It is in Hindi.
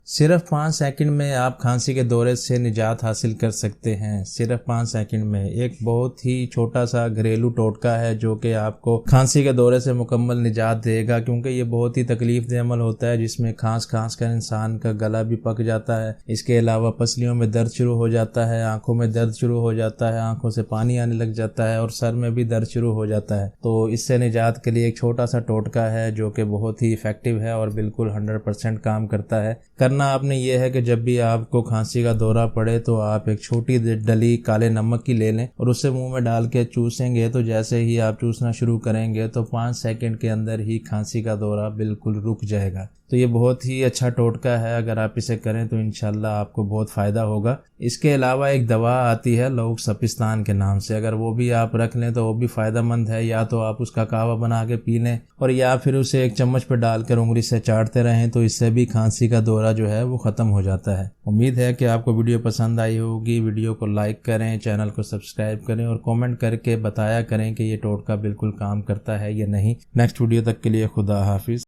सिर्फ 5 सेकंड में आप खांसी के दौरे से निजात हासिल कर सकते हैं। सिर्फ 5 सेकंड में एक बहुत ही छोटा सा घरेलू टोटका है जो कि आपको खांसी के दौरे से मुकम्मल निजात देगा, क्योंकि ये बहुत ही तकलीफ अमल होता है जिसमें खांस खांस कर इंसान का गला भी पक जाता है। इसके अलावा पसलियों में दर्द शुरू हो जाता है, आंखों में दर्द शुरू हो जाता है, आंखों से पानी आने लग जाता है और सर में भी दर्द शुरू हो जाता है। तो इससे निजात के लिए एक छोटा सा टोटका है जो कि बहुत ही इफेक्टिव है और बिल्कुल 100% काम करता है। करना आपने ये है कि जब भी आपको खांसी का दौरा पड़े तो आप एक छोटी डली काले नमक की ले लें और उसे मुंह में डाल के चूसेंगे तो जैसे ही आप चूसना शुरू करेंगे तो 5 सेकंड के अंदर ही खांसी का दौरा बिल्कुल रुक जाएगा। तो ये बहुत ही अच्छा टोटका है, अगर आप इसे करें तो इंशाल्लाह आपको बहुत फ़ायदा होगा। इसके अलावा एक दवा आती है लौंग सपिस्तान के नाम से, अगर वो भी आप रख लें तो वो भी फ़ायदेमंद है। या तो आप उसका कावा बना के पी लें और या फिर उसे एक चम्मच पर डालकर उंगली से चाटते रहें, तो इससे भी खांसी का दौरा जो है वो ख़त्म हो जाता है। उम्मीद है कि आपको वीडियो पसंद आई होगी। वीडियो को लाइक करें, चैनल को सब्सक्राइब करें और कॉमेंट करके बताया करें कि ये टोटका बिल्कुल काम करता है या नहीं। नेक्स्ट वीडियो तक के लिए खुदा हाफिज़।